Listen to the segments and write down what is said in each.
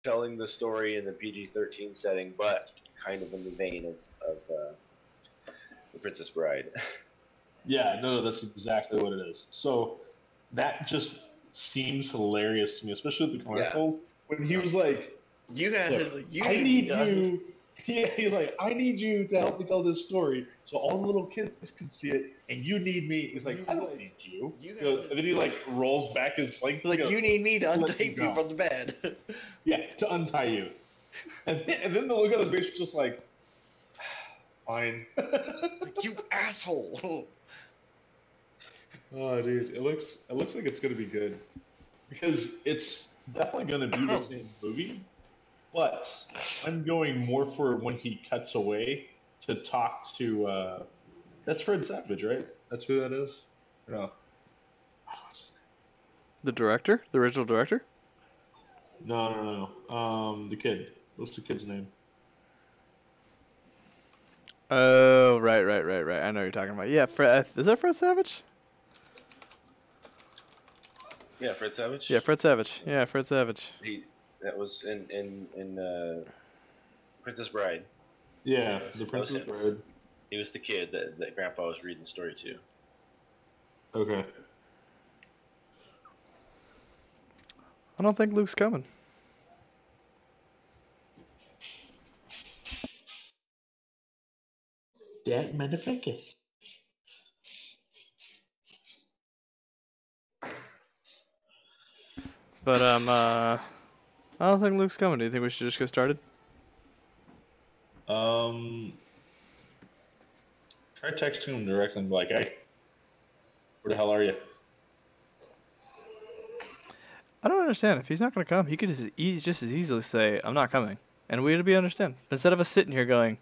telling the story in the PG-13 setting, but kind of in the vein of The Princess Bride. Yeah, no, that's exactly what it is. So that just seems hilarious to me, especially with the commercials. When he was like, You guys, look, you I need need me. you. Yeah, he's like, I need you to help me tell this story so all the little kids can see it, and you need me. He's like, I don't need you. And then he like rolls back his blanket. Like, you need me to "Let untape you from the bed. Yeah, to untie you. And then the look on his face was just like, fine. Like, you asshole. Oh, dude, it looks like it's gonna be good because it's definitely gonna be the same movie, but I'm going more for when he cuts away to talk to. That's Fred Savage, right? That's who that is. No. The director, the original director. No. The kid. What's the kid's name? Oh, right. I know what you're talking about. Yeah, is that Fred Savage? Yeah, Fred Savage. Yeah, Fred Savage. Yeah, Fred Savage. That was in Princess Bride. Yeah, the Princess Bride. He was the kid that Grandpa was reading the story to. Okay. I don't think Luke's coming. That motherfucker. But I don't think Luke's coming. Do you think we should just get started? Try texting him directly and be like, hey, where the hell are you? I don't understand. If he's not going to come, he could just as easily say, I'm not coming. And we'd be understand. Instead of us sitting here going,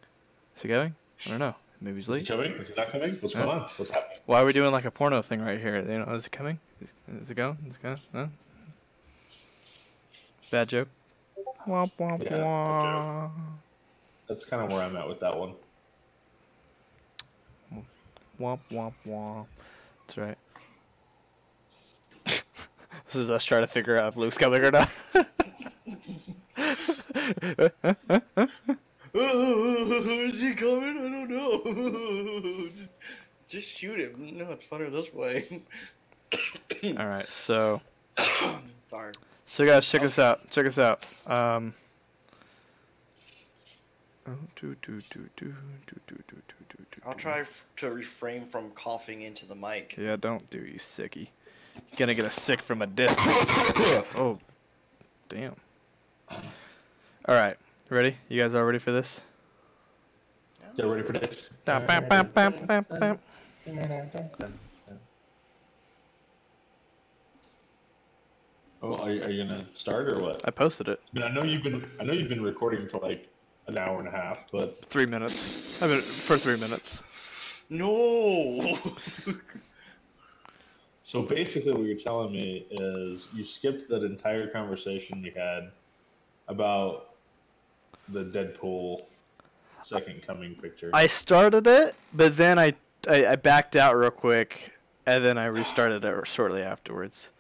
is he going? I don't know. Maybe he's late. Is he coming? Is he not coming? What's going on? What's happening? Why are we doing like a porno thing right here? You know, is it coming? Is it going? Is it going? No? Bad joke. Womp womp Yeah, womp. That's kind of where I'm at with that one. Womp womp womp. That's right. This is us trying to figure out if Luke's coming or not. Is he coming? I don't know. Just shoot him. No, it's funner this way. All right, so. Sorry. So guys, check us out. I'll try to refrain from coughing into the mic. Yeah, don't do, you sickie. You're gonna get a sick from a distance. Oh, damn. All right, ready? You guys all ready for this? Get ready for this. Oh, are you gonna start or what? I posted it. I mean, I know you've been recording for like an hour and a half, but 3 minutes. I've been for 3 minutes. No. So basically, what you're telling me is you skipped that entire conversation we had about the Deadpool Second Coming picture. I started it, but then I backed out real quick, and then I restarted it shortly afterwards.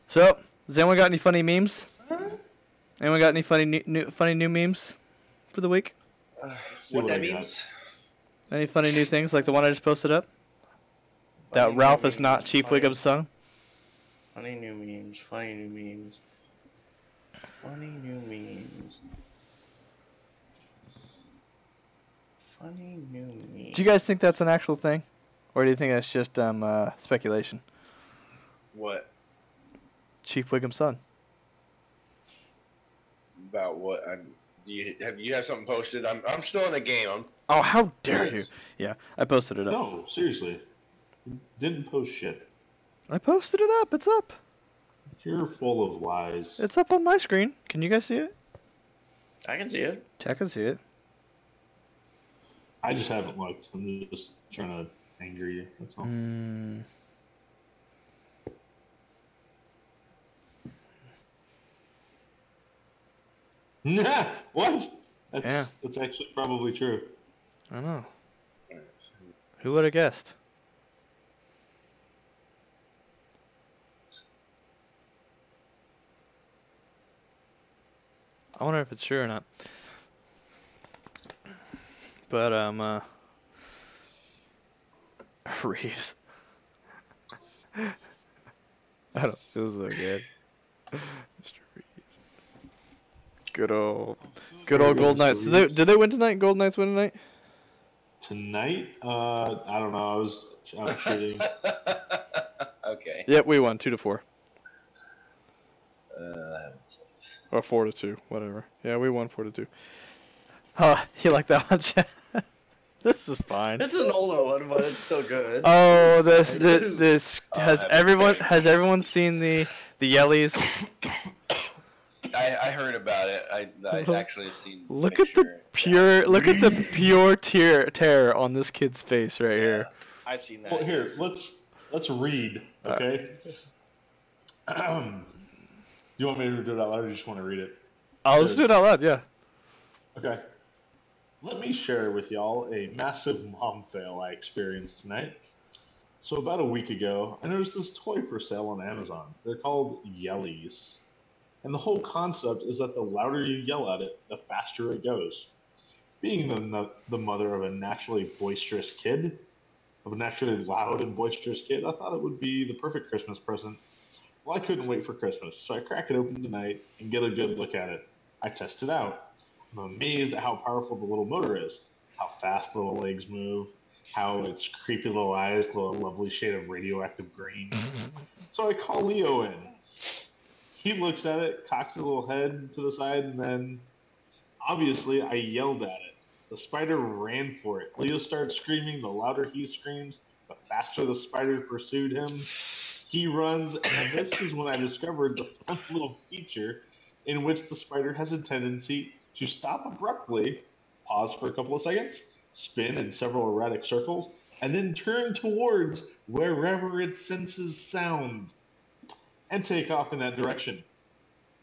So, has anyone got any funny memes? Anyone got any funny new memes for the week? What that means? Any funny new things like the one I just posted up? That Ralph is not Chief Wiggum's son? Funny new memes. Funny new memes. Funny new memes. Funny new memes. Do you guys think that's an actual thing? Or do you think that's just speculation? What? Chief Wiggum's son. About what? You have something posted? I'm still in the game. Oh, how dare you! Yeah, I posted it up. No, seriously. You didn't post shit. I posted it up. It's up. You're full of lies. It's up on my screen. Can you guys see it? I can see it. I can see it. I just haven't looked. I'm just trying to anger you. That's all. What? That's actually probably true. I know. Who would have guessed? I wonder if it's true or not. But Reeves. I don't. This is so good. Mr. Reeves. Good old Gold Knights. Did they win tonight? Gold Knights win tonight? Tonight? I don't know. I was shooting. Okay. Yep, we won 2-4 That sucks. or 4-2, whatever. Yeah, we won 4-2. You like that one, Chad? This is fine. This is an older one, but it's still good. Oh, this has everyone seen the Yellies? I heard about it. I actually seen. Look at the pure terror on this kid's face right here. I've seen that. Well, here, let's read, okay? Do you want me to do it out loud, or do you just want to read it? Let's do it out loud, yeah. Okay. Let me share with y'all a massive mom fail I experienced tonight. So about a week ago, I noticed this toy for sale on Amazon. They're called Yellies. And the whole concept is that the louder you yell at it, the faster it goes. Being the mother of a naturally boisterous kid, of a naturally loud and boisterous kid, I thought it would be the perfect Christmas present. Well, I couldn't wait for Christmas, so I crack it open tonight and get a good look at it. I test it out. I'm amazed at how powerful the little motor is, how fast the little legs move, how its creepy little eyes glow a lovely shade of radioactive green. So I call Leo in. He looks at it, cocks his little head to the side, and then, obviously, I yelled at it. The spider ran for it. Leo starts screaming. The louder he screams, the faster the spider pursued him. He runs, and this is when I discovered the fun little feature in which the spider has a tendency to stop abruptly, pause for a couple of seconds, spin in several erratic circles, and then turn towards wherever it senses sound, and take off in that direction.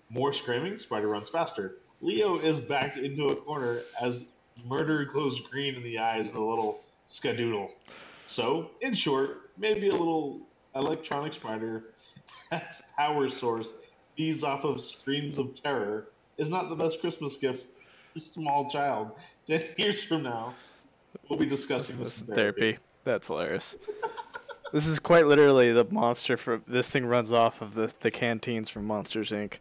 More screaming, spider runs faster. Leo is backed into a corner as murder glows green in the eyes of the little skadoodle. So, in short, maybe a little electronic spider that's power source feeds off of screams of terror is not the best Christmas gift for a small child. 10 years from now, we'll be discussing this in therapy. That's hilarious. This is quite literally the monster from this thing runs off of the canteens from Monsters Inc.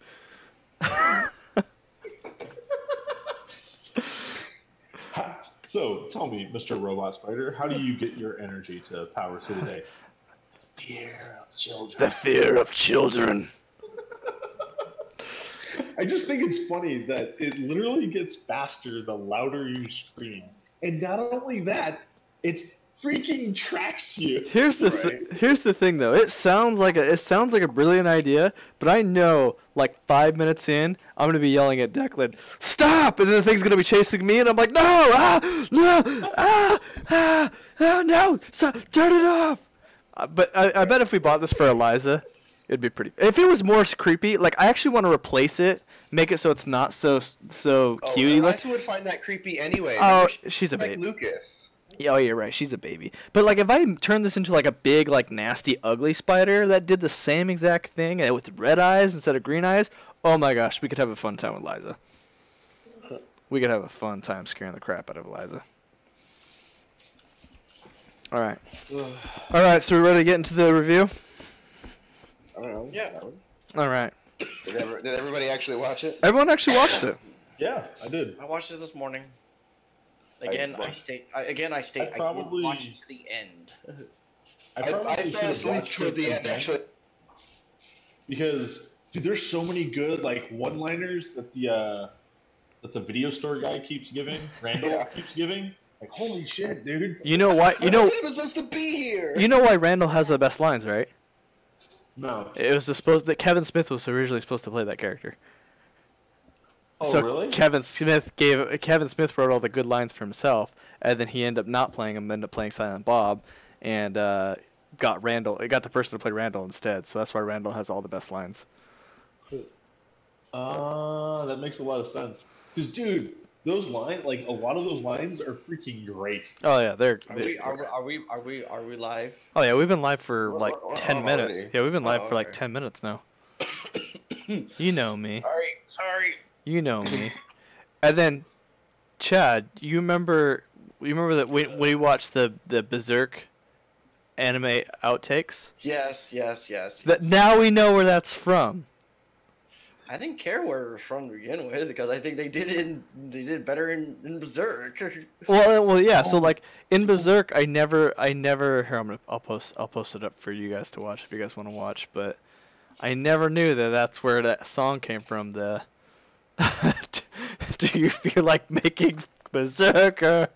So, tell me, Mr. Robot Spider, how do you get your energy to power through the day? The fear of children. The fear of children. I just think it's funny that it literally gets faster the louder you scream. And not only that, it freaking tracks you. Here's the thing though. It sounds like a brilliant idea, but I know like 5 minutes in, I'm gonna be yelling at Declan, "Stop!" And then the thing's gonna be chasing me, and I'm like, "No! No! Stop! Turn it off!" But I bet if we bought this for Eliza, it'd be pretty. If it was more creepy, like I actually want to replace it, make it so it's not so cutie. Eliza would find that creepy anyway. Oh, she's a like baby. Lucas. Oh, you're right. She's a baby. But like, if I turn this into like a big, like nasty, ugly spider that did the same exact thing with red eyes instead of green eyes, oh my gosh, we could have a fun time with Liza. We could have a fun time scaring the crap out of Liza. All right. All right. So we're ready to get into the review. I don't know. Yeah. All right. Did everybody actually watch it? Everyone actually watched it. Yeah, I did. I watched it this morning. I watched to the end. I fell asleep toward the end, actually. Because, dude, there's so many good like one-liners that the video store guy keeps giving, Randall keeps giving. Like, holy shit, dude! You know what? I wasn't even supposed to be here. You know why Randall has the best lines, right? No. It was supposed that Kevin Smith was originally supposed to play that character. Oh, so really? Kevin Smith wrote all the good lines for himself, and then he ended up not playing him, ended up playing Silent Bob, and got the person to play Randall instead. So that's why Randall has all the best lines. That makes a lot of sense. Because, dude, those lines, like a lot of those lines, are freaking great. Oh yeah, Are we live? Oh yeah, we've been live for like 10 already. minutes. Yeah, we've been live for like okay. 10 minutes now. You know me. Sorry. You know me. And then, Chad, you remember that when we watched the Berserk anime outtakes? Yes. That now we know where that's from. I didn't care where it was from to begin with because I think they did better in Berserk. Well, yeah. So like in Berserk, I never. Here, I'll post it up for you guys to watch if you guys want to watch. But I never knew that that's where that song came from. The do you feel like making Berserker?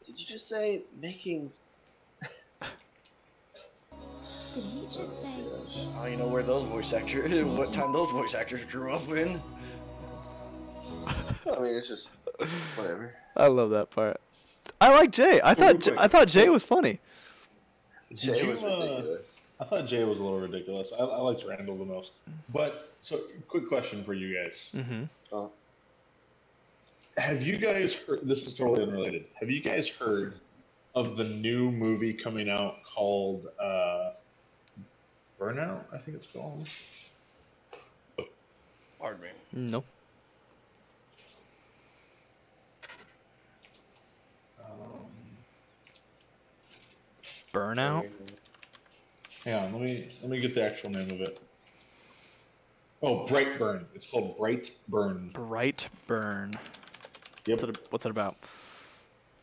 Did you just say making? Did he just say? Oh, you know where those voice actors, what time those voice actors grew up in? I mean, it's just whatever. I love that part. I like Jay. I thought Jay was funny. Jay was ridiculous. I thought Jay was a little ridiculous. I liked Randall the most. But so, quick question for you guys. Mm-hmm. Have you guys heard? This is totally unrelated. Have you guys heard of the new movie coming out called Burnout? I think it's called. Pardon me. No. Burnout. Hang on, let me get the actual name of it. Oh, Brightburn. It's called Brightburn. Brightburn. Yep. What's it about?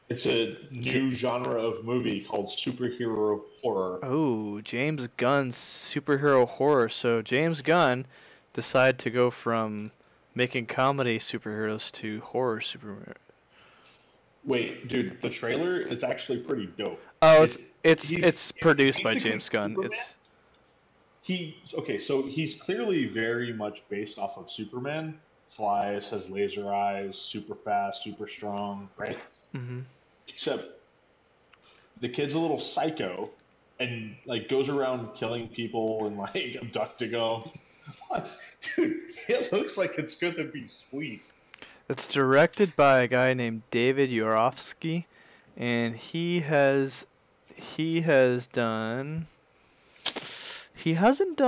It's a new genre of movie called superhero horror. Oh, James Gunn's superhero horror. So James Gunn decided to go from making comedy superheroes to horror superheroes. Wait, dude, the trailer is actually pretty dope. Oh, it's produced by James Gunn. Superman? So he's clearly very much based off of Superman. Flies, has laser eyes, super fast, super strong, right? Mm-hmm. Except the kid's a little psycho and like goes around killing people and like abducting them. Dude, it looks like it's gonna be sweet. It's directed by a guy named David Yorofsky, and he hasn't done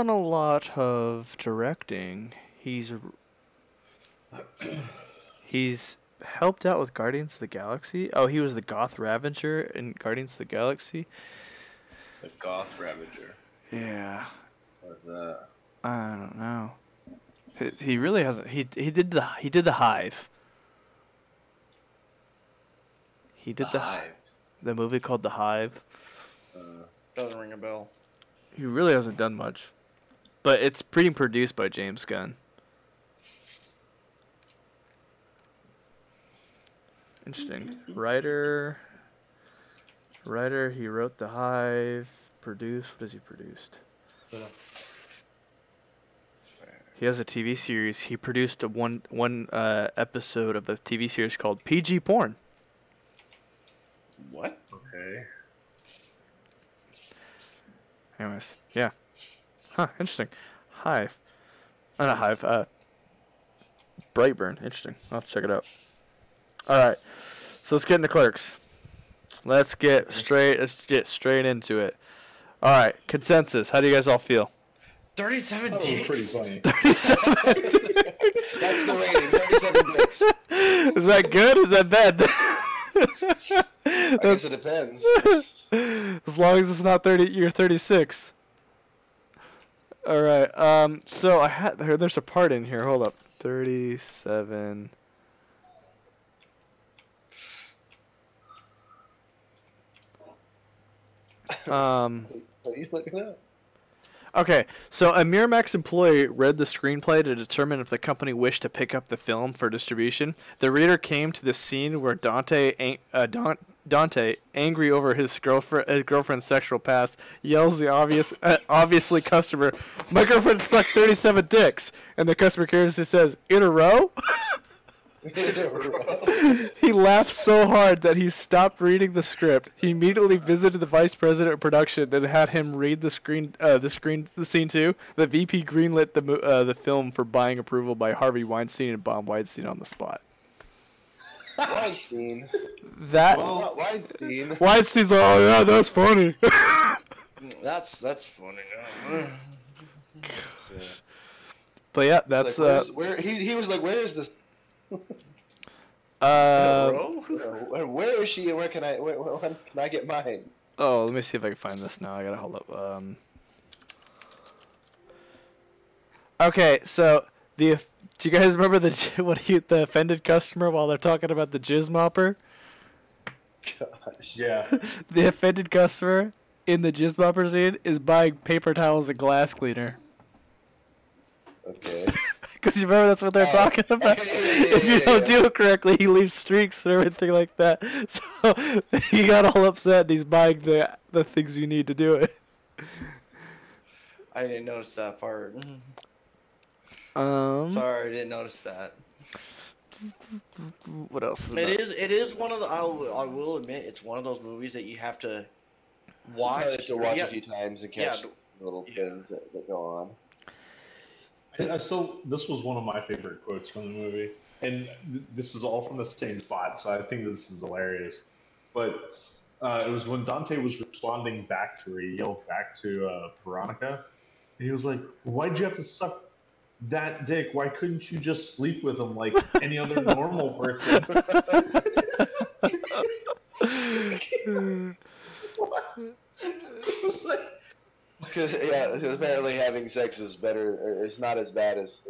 a lot of directing. He's helped out with Guardians of the Galaxy. Oh, he was the Goth Ravager in Guardians of the Galaxy. The Goth Ravager. Yeah. What's that? I don't know. He really hasn't. He did the Hive. He did the Hive. The movie called The Hive. Doesn't ring a bell. He really hasn't done much, but it's pretty produced by James Gunn. Interesting. Writer. He wrote The Hive. Produced. What has he produced? He has a TV series. He produced one episode of a TV series called PG Porn. What? Okay. Anyways, yeah. Huh, interesting. Hive. Not Hive, Brightburn. Interesting. I'll have to check it out. Alright. So let's get into Clerks. Let's get straight into it. Alright, consensus. How do you guys all feel? 37 That was dicks. pretty funny. 37 That's the rating. 37 dicks. Is that good? Is that bad? I guess it depends. As long as it's not 30, you're 36. All right. So there's a part in here. Hold up. 37. What are you looking at? Okay, so a Miramax employee read the screenplay to determine if the company wished to pick up the film for distribution. The reader came to the scene where Dante, angry over his girlfriend's sexual past, yells the obviously customer, "My girlfriend sucked 37 dicks," and the customer curiously says, "In a row?" He laughed so hard that he stopped reading the script. He immediately visited the vice president of production and had him read the scene too. The VP greenlit the film for buying approval by Harvey Weinstein and bombed Weinstein on the spot. Weinstein. Weinstein. Weinstein's like, "Oh yeah, that's funny." That's funny. But yeah, He's that's like, he was like, where is this? Bro? Where is she and when can I get mine? oh, let me see if I can find this now. I gotta hold up. Okay, so do you guys remember the offended customer while they're talking about the jizz mopper? Gosh. Yeah. The offended customer in the jizz mopper scene is buying paper towels and glass cleaner. Okay. Because you remember that's what they're talking about. If you don't do it correctly, he leaves streaks and everything like that. So he got all upset and he's buying the things you need to do it. I didn't notice that part. Um, Sorry, I didn't notice that. what else? It is one of the. I will admit, it's one of those movies that you have to watch. I have to watch Yeah, a few times and yeah, catch little things that go on. This was one of my favorite quotes from the movie, and this is all from the same spot, so I think this is hilarious. But it was when Dante was responding back to her, he yelled back to Veronica, and he was like, "Why'd you have to suck that dick? Why couldn't you just sleep with him like any other normal person?" It was like, Because apparently having sex is better, or it's not as bad as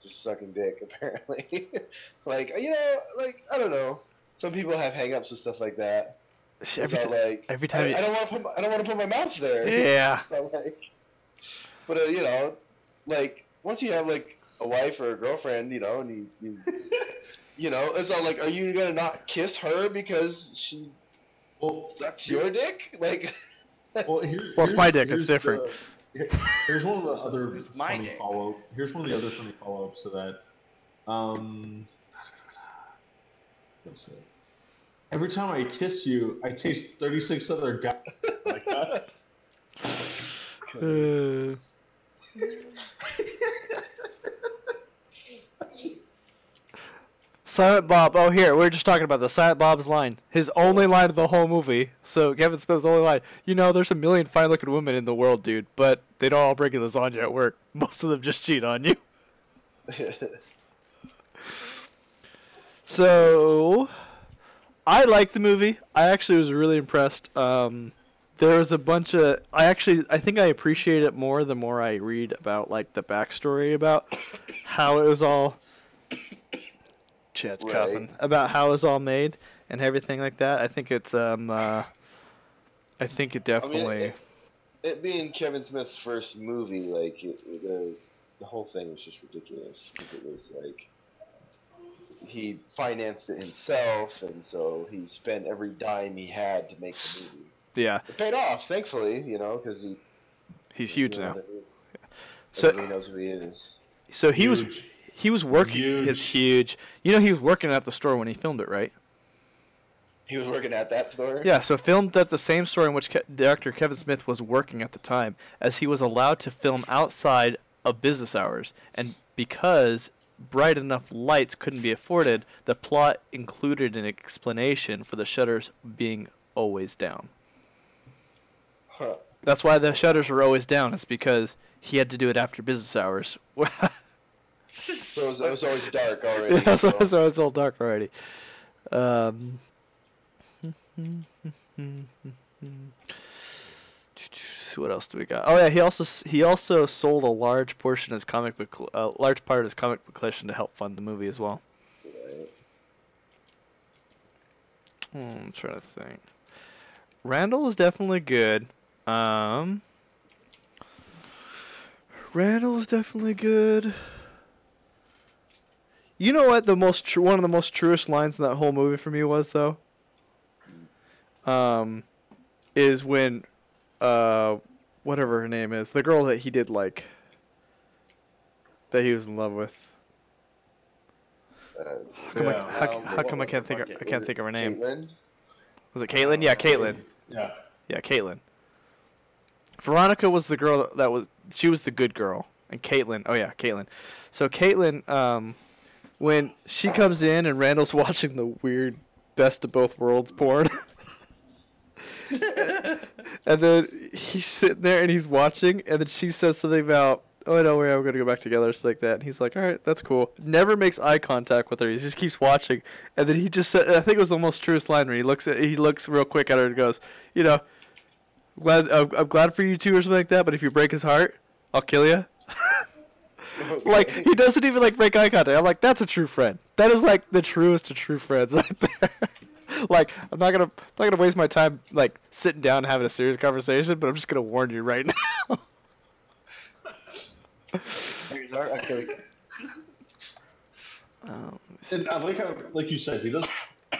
just sucking dick. Apparently, like I don't know. Some people have hang-ups with stuff like that. Every time I don't want to put my mouth there. Yeah. So, but like once you have like a wife or a girlfriend, and you it's not like, are you gonna not kiss her because she sucks your dick? Like. well, it's my dick. It's different. Here's one of the other my funny dick. follow. Here's one of the other funny follow-ups to that. Let's see. Every time I kiss you, I taste 36 other guys like that. Silent Bob. Oh, here. We were just talking about the Silent Bob's line. His only line of the whole movie. So, Kevin Smith's only line. There's a million fine-looking women in the world, dude, but they don't all bring you lasagna at work. Most of them just cheat on you. So, I liked the movie. I actually was really impressed. There was a bunch of... I think I appreciate it more the more I read about, like, the backstory about how it was all... Chad's coughing. About how it was all made and everything like that. I think it's I think it definitely. It being Kevin Smith's first movie, like the whole thing was just ridiculous because it was like he financed it himself, and so he spent every dime he had to make the movie. Yeah. It paid off, thankfully, because he's huge now. Everybody knows who he is. So he was. He was working. Huge. It's huge. He was working at the store when he filmed it, right? He was working at that store? Yeah, so filmed at the same store in which director Kevin Smith was working at the time, as he was allowed to film outside of business hours. And because bright enough lights couldn't be afforded, the plot included an explanation for the shutters being always down. Huh. That's why the shutters were always down. It's because he had to do it after business hours. So it was always dark already. Yeah, so it's all dark already. What else do we got? Oh yeah, he also sold a large portion of his comic book, large part of his comic book collection to help fund the movie as well. Right. I'm trying to think. Randall was definitely good. Randall was definitely good. You know what one of the most truest lines in that whole movie for me was though? Is when whatever her name is, the girl that he did like that he was in love with. How come I can't think of her name? Caitlin? Was it Caitlin? Yeah, Caitlin. Yeah. Yeah, Caitlin. Veronica was the girl she was the good girl, and Caitlin. Oh yeah, Caitlin. So Caitlin, when she comes in and Randall's watching the weird best of both worlds porn, and then he's sitting there and he's watching, and then she says something about oh, I know we're gonna go back together, stuff like that. And he's like, all right, that's cool. Never makes eye contact with her. He just keeps watching, and then he just said, I think it was the most truest line where he looks real quick at her and goes, you know, I'm glad for you two or something like that. But if you break his heart, I'll kill you. Okay. Like he doesn't even like break eye contact. I'm like, that's a true friend. That is like the truest of true friends right there. Like I'm not gonna waste my time like sitting down and having a serious conversation, but I'm just gonna warn you right now. Okay. And I like how, like you said, he doesn't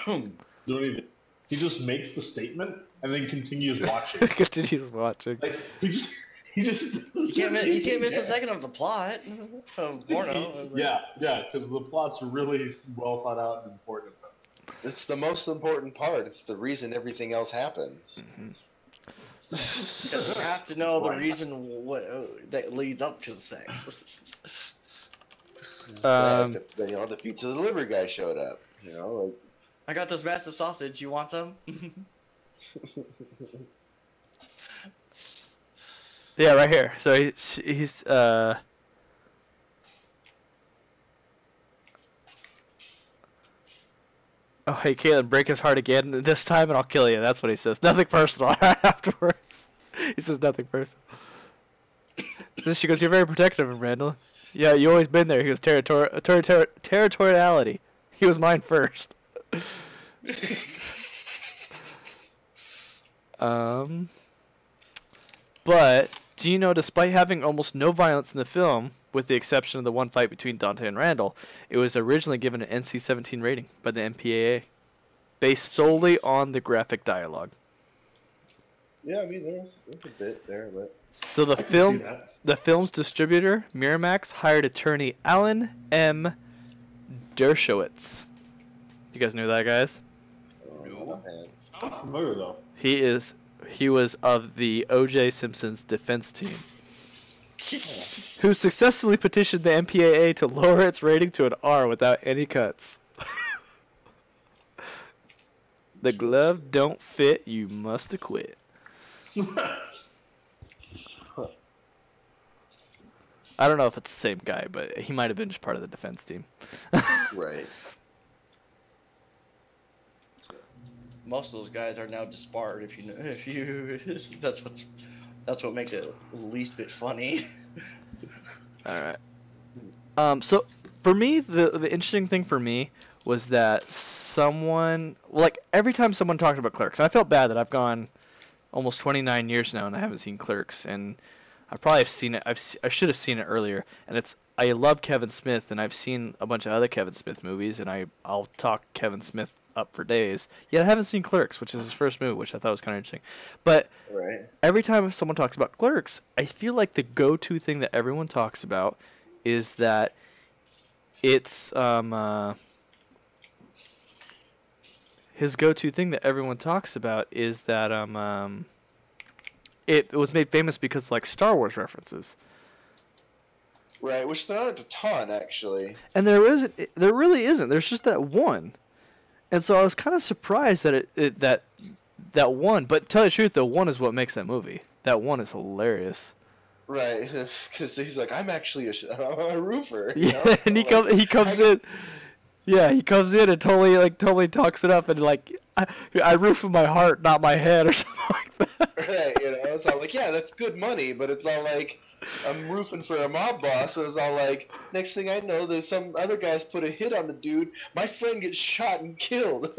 do anything. He just makes the statement and then continues watching. Continues watching. Like he just You can't miss a second of the plot of porno. Yeah, because the plot's really well thought out and important. It's the most important part. It's the reason everything else happens. You have to know the reason that leads up to the sex. The pizza delivery guy showed up. You know, like I got this massive sausage. You want some? Yeah, right here. So he's oh, hey, Caitlin, break his heart again this time and I'll kill you. That's what he says. Nothing personal afterwards. He says nothing personal. Then she goes, you're very protective of him, Randall. Yeah, you always been there. He goes, territoriality. He was mine first. But do you know, despite having almost no violence in the film, with the exception of the one fight between Dante and Randall, it was originally given an NC-17 rating by the MPAA, based solely on the graphic dialogue. yeah, I mean there's a bit there, but So the film's distributor, Miramax, hired attorney Alan M. Dershowitz. You guys know that, guys? I'm familiar though. He was of the O.J. Simpson's defense team, who successfully petitioned the MPAA to lower its rating to an R without any cuts. The glove don't fit, you must acquit. I don't know if it's the same guy, but he might have been just part of the defense team. right. Most of those guys are now disbarred. If you that's what makes it least bit funny. All right. So for me, the interesting thing for me was that someone, like every time someone talked about Clerks, and I felt bad that I've gone almost 29 years now and I haven't seen Clerks, and I probably have seen it. I should have seen it earlier, and I love Kevin Smith, and I've seen a bunch of other Kevin Smith movies, and I'll talk Kevin Smith up for days. Yet I haven't seen Clerks, which is his first movie, which I thought was kind of interesting. But every time someone talks about Clerks, I feel like the go-to thing that everyone talks about is that it's his go-to thing that everyone talks about is that it was made famous because like Star Wars references. Right, which there aren't a ton actually. And there really isn't. There's just that one. And so I was kind of surprised that that one, but to tell you the truth, the one is what makes that movie. That one is hilarious. Right, because he's like, I'm actually a roofer. Yeah, know? and he comes in. Yeah, he comes in and totally talks it up and like, I roof in my heart, not my head, or something like that. Right, it's all like, yeah, that's good money, but it's all like, I'm roofing for a mob boss, so it's all like, next thing I know, there's some other guys put a hit on the dude, my friend gets shot and killed.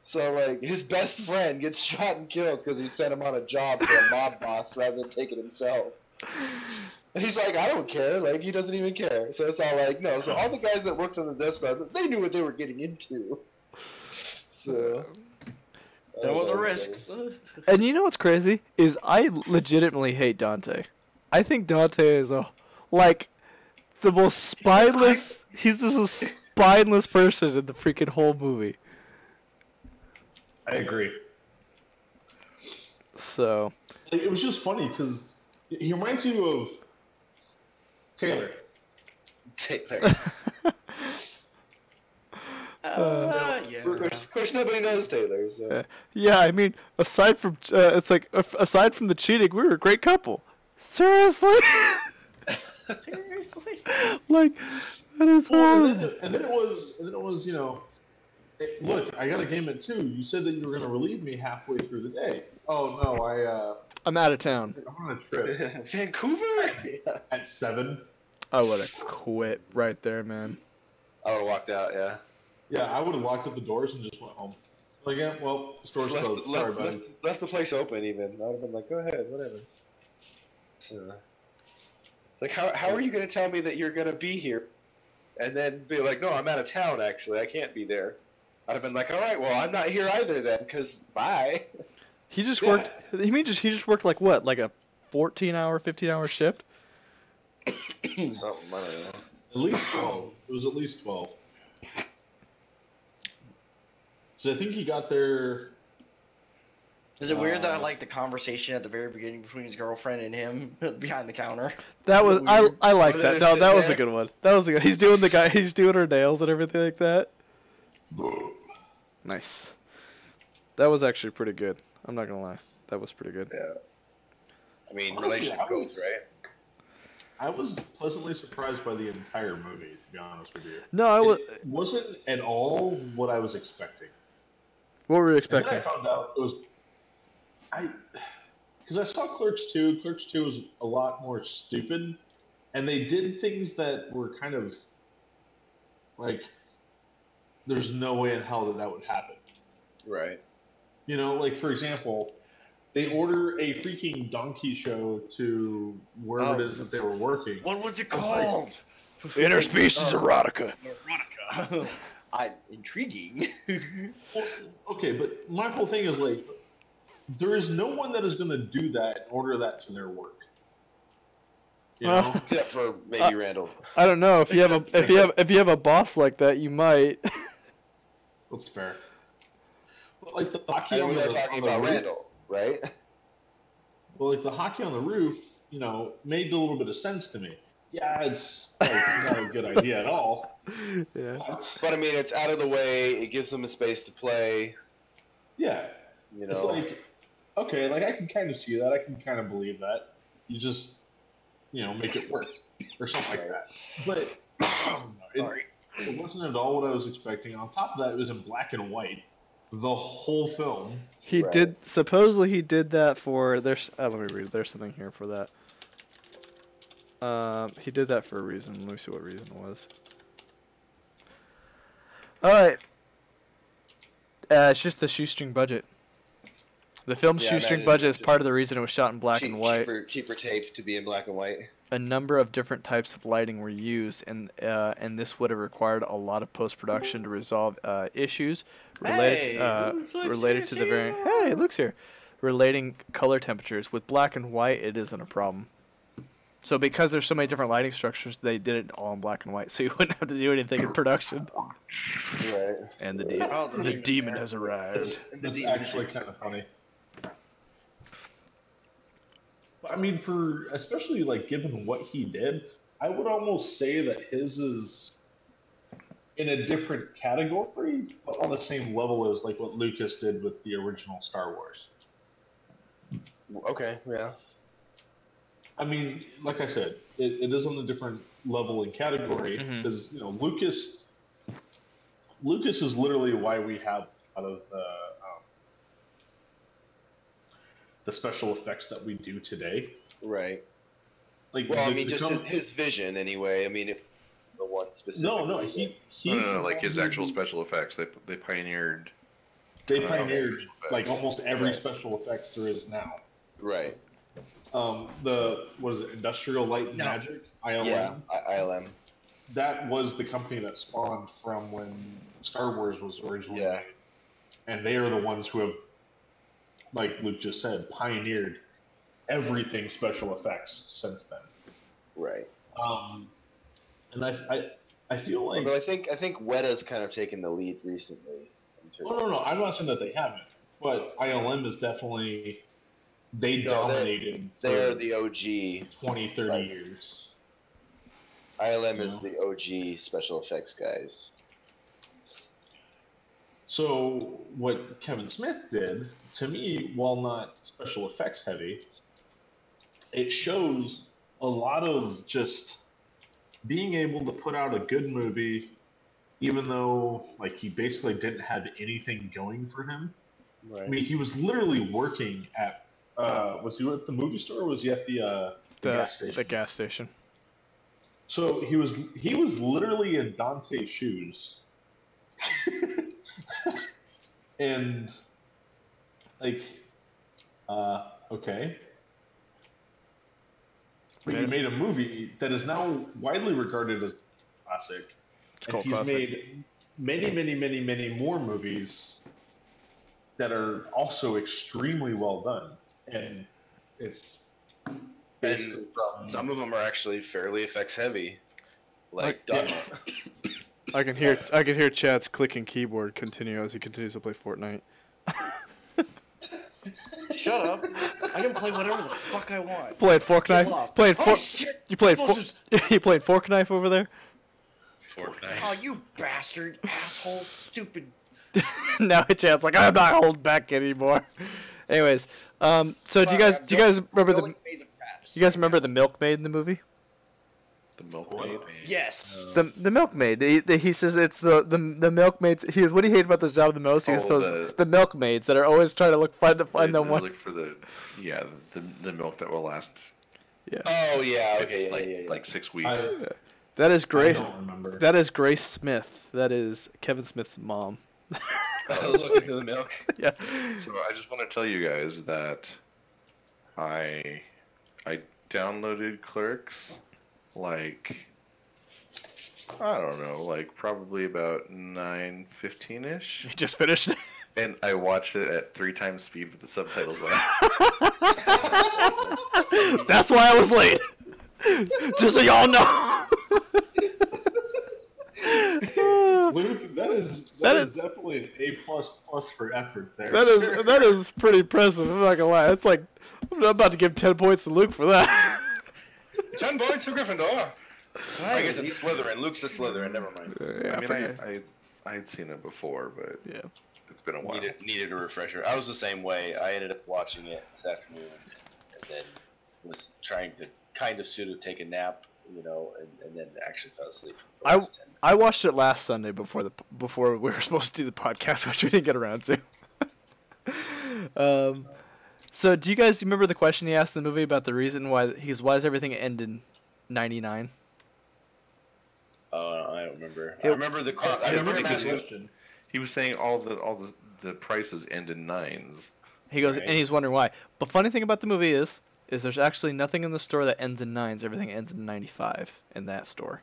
So like, his best friend gets shot and killed because he sent him on a job for a mob boss rather than take it himself. And he's like, I don't care, like, he doesn't even care. So it's all like, no, so all the guys that worked on the Death Star, they knew what they were getting into. So... Know what the risks. And you know what's crazy is I legitimately hate Dante. I think Dante is the most spineless. He's just a spineless person in the freaking whole movie. I agree. So it was just funny because he reminds you of Taylor. Yeah. Of course, nobody knows Taylor. So. Yeah, I mean, aside from the cheating, we were a great couple. Seriously. Seriously? Like, that is Well, horrible. and then it was, you know, look, I got a game at 2. You said that you were going to relieve me halfway through the day. Oh no, I'm out of town. I'm on a trip Vancouver? Yeah. at 7. I would have quit right there, man. I would have walked out, yeah. Yeah, I would have locked up the doors and just went home. Like, yeah, well, store's closed. Sorry, buddy. Left the place open even. I would have been like, go ahead, whatever. So, it's like, how are you going to tell me that you're going to be here? And then be like, no, I'm out of town, actually. I can't be there. I'd have been like, all right, well, I'm not here either then, because bye. He just Yeah. worked. He just worked like what, like a 14-hour, 15-hour shift? Something, I don't know. At least 12. It was at least 12. So I think he got there. Is it weird that I like the conversation at the very beginning between his girlfriend and him behind the counter? That was I like Were that. they No, that sitting was a there? good one. That was a good. He's doing her nails and everything like that. Nice. That was actually pretty good. I'm not gonna lie. That was pretty good. Yeah. I mean, Honestly, relationship I was- goals, right? I was pleasantly surprised by the entire movie, to be honest with you. No, I was. It wasn't at all what I was expecting. What were you And then expecting? I found out it was because I saw Clerks 2. Clerks 2 was a lot more stupid, and they did things that were kind of like there's no way in hell that would happen. Right. You know, like for example, they order a freaking donkey show to wherever it is that they were working. What was it called? Interspecies erotica. Erotica. Intriguing. Well, okay, but my whole thing is like, there is no one that is going to do that and order that to their work. You know? Except for maybe Randall. I don't know if you have a boss like that, you might. That's fair. But like the hockey And on we the, are talking on the about roof, Randall, right? well, like the hockey on the roof, you know, made a little bit of sense to me. Yeah, it's like, not a good idea at all. Yeah. But I mean, it's out of the way. It gives them a space to play. Yeah, You it's know. like, okay, like I can kind of see that. I can kind of believe that. You just, you know, make it work or something like that. But it wasn't at all what I was expecting. On top of that, it was in black and white. The whole film. He Right. did. Supposedly, he did that for. There's. Let me read. There's something here for that. He did that for a reason. Let me see what reason it was. All right. It's just the shoestring budget. The film's Yeah, I shoestring imagine budget it's is part of the reason it was shot in black and white. Cheaper tape to be in black and white. A number of different types of lighting were used, and this would have required a lot of post production to resolve issues related Hey, looks related to the here. variant. Hey, it looks here. Relating color temperatures with black and white, it isn't a problem. So because there's so many different lighting structures, they did it all in black and white, so you wouldn't have to do anything in production. Right. And Oh, the demon has arrived. That's actually kind of funny. I mean, for especially like given what he did, I would almost say that his is in a different category, but on the same level as like what Lucas did with the original Star Wars. Okay. Yeah. I mean, like I said, it is on a different level and category Mhm. because you know Lucas is literally why we have a lot of the special effects that we do today. Right. Like, Well, I the- mean, the just com- his vision anyway. I mean, if the one specific. no, he No, like his actual special effects. They pioneered. They Okay. pioneered like almost every Right. special effects there is now. Right. The what is it? Industrial Light and No. Magic (ILM). Yeah. ILM. That was the company that spawned from when Star Wars was originally Yeah. made, and they are the ones who have, like Luke just said, pioneered everything special effects since then. Right. And I feel like But I think Weta's kind of taken the lead recently. in terms oh no, I'm not saying that they haven't, but ILM is definitely they No, dominated They're for the OG. 20, 30 Right. years. ILM is No. the OG special effects guys. So what Kevin Smith did, to me, while not special effects heavy, it shows a lot of just being able to put out a good movie, even though like he basically didn't have anything going for him. I Right. mean, he was literally working at. Was he at the movie store, or was he at the gas station? The gas station. So he was literally in Dante's shoes, and like, okay. But you made a movie that is now widely regarded as a classic, It's and called he's classic. made many more movies that are also extremely well done, and it's basically And some of them are actually fairly effects heavy, like Yeah. Dogma. I can hear Chad's clicking keyboard continue as he continues to play Fortnite. Shut up. I can play whatever the fuck I want. Playing fork Get knife. lost. Playing Oh, fork. shit. You played Explosives. you playing fork knife over there. Fortnite. Oh, you bastard, asshole, stupid. Now Chad's like, I'm not holding back anymore. Anyways, so do you guys remember the you guys remember the milkmaid in the movie? The milkmaid. Yes. The milkmaid. He says it's the milkmaids. He goes, what do you hate about this job the most? He goes, Oh, the milkmaids that are always trying to find the They one. look for the milk that will last Yeah. Oh yeah, okay, yeah. like 6 weeks. That is I Grace. don't remember. That is Grace Smith. That is Kevin Smith's mom. Looking for the milk. Yeah. So I just want to tell you guys that I downloaded Clerks like I don't know, like probably about 9:15 ish, You just finished. and I watched it at 3 times speed with the subtitles on. That's why I was late. Just so y'all know. Luke, that is definitely an A++ for effort there. That is pretty impressive. I'm not gonna lie. It's like I'm about to give 10 points to Luke for that. 10 points to Gryffindor. I guess Right. it's Slytherin. Luke's a Slytherin. Never mind. Yeah, I mean, I had seen it before, but yeah. it's been a while. Needed a refresher. I was the same way. I ended up watching it this afternoon, and then was trying to kind of pseudo take a nap, and then actually fell asleep. For the last 10. I watched it last Sunday before we were supposed to do the podcast, which we didn't get around to. So do you guys remember the question he asked in the movie about the reason why does everything end in 99? I don't remember. It- I remember the. I remember think the it's- question. He was saying all the prices end in 9s. He goes, Right. and he's wondering why. But funny thing about the movie is there's actually nothing in the store that ends in 9s. Everything ends in 95 in that store,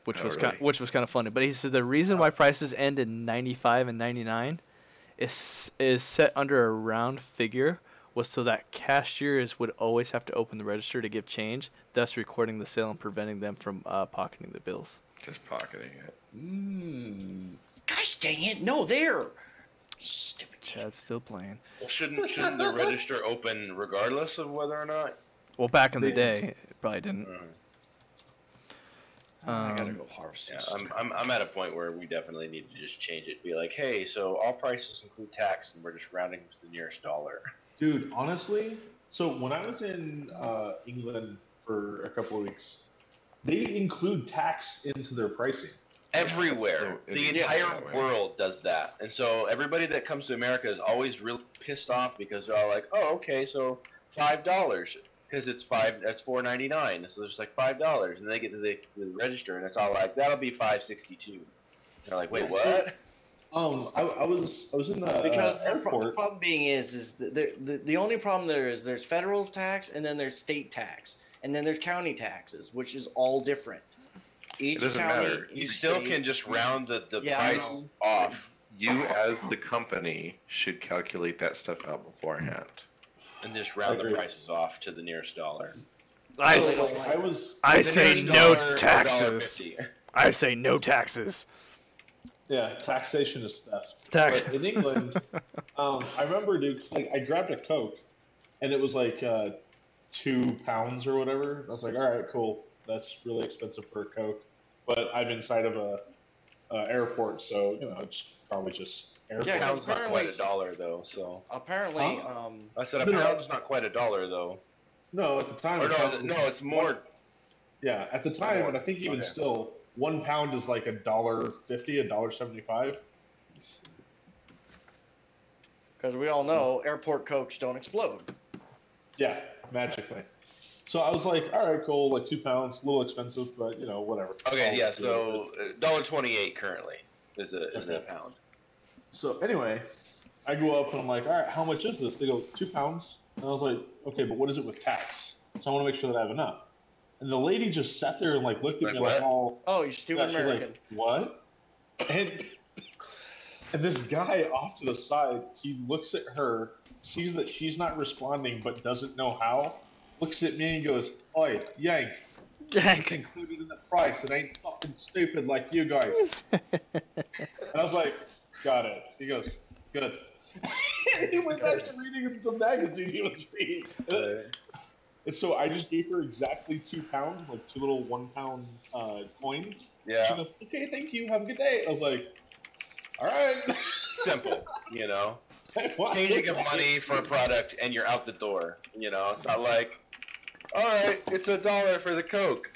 which Oh, was really? which was kind of funny. But he said the reason why prices end in 95 and 99 is set under a round figure was so that cashiers would always have to open the register to give change, thus recording the sale and preventing them from pocketing the bills. Just pocketing it. Gosh dang it! No, there. Stupid. Chad's still playing. Well, shouldn't the register open regardless of whether or not? Well, back in the They- day, it probably didn't. I gotta go harvest. Yeah, this. I'm at a point where we definitely need to just change it. Be like, hey, so all prices include tax, and we're just rounding to the nearest dollar. Dude, honestly, so when I was in England for a couple of weeks, they include tax into their pricing. Everywhere, So the it's entire that way. world does that, and so everybody that comes to America is always real pissed off because they're all like, oh, okay, so $5 because it's that's $4.99, so there's like $5, and they get to the register, and it's all like that'll be $5.62. They're like, wait, what? I was in the Because the airport. problem being is the only problem there is there's federal tax and then there's state tax and then there's county taxes, which is all different. Each doesn't county, matter. You each still state- can just round the Yeah, I price know. off You, as the company, should calculate that stuff out beforehand. and just round the Agreed. prices off to the nearest dollar. I So, I was I The say nearest no dollar, taxes. $1.50. I say no taxes. yeah, taxation is theft. Tax. But in England, I remember, dude, 'cause, like I grabbed a Coke, and it was like £2 or whatever. I was like, all right, cool. That's really expensive for a Coke, but I'm inside of a airport, so it's probably just airport. Yeah, Pound's not apparently- quite $1 though, so Apparently, Huh? I said a No. pound's not quite $1 though. No, at the time. Or it no, probably- no, it's more. Yeah, at the time, more. and I think even Okay. still, £1 is like $1.50, $1.75. Because we all know airport cokes don't explode. Yeah, magically. So I was like, all right, cool, like £2, a little expensive, but you know, whatever. Okay, I'll yeah. do So it. $1.28 currently is a Okay. pound. So anyway, I go up and I'm like, all right, how much is this? They go £2, and I was like, okay, but what is it with tax? So I want to make sure that I have enough. And the lady just sat there and like looked at Like me what? like, all Oh, you stupid yeah, she's American. like, what? And this guy off to the side, he looks at her, sees that she's not responding, but doesn't know how. Looks at me and goes, "Oi, Yank, it's included in the price. It ain't fucking stupid like you guys." And I was like, "Got it." He goes, "Good." And he went back to reading the magazine he was reading. And so I just gave her exactly £2, like 2 little £1 coins. She Yeah. goes, "Okay, thank you. Have a good day." I was like, "All right." Simple, you know. Why? Changing of money for a product and you're out the door. You know, it's not like, all right, it's $1 for the Coke.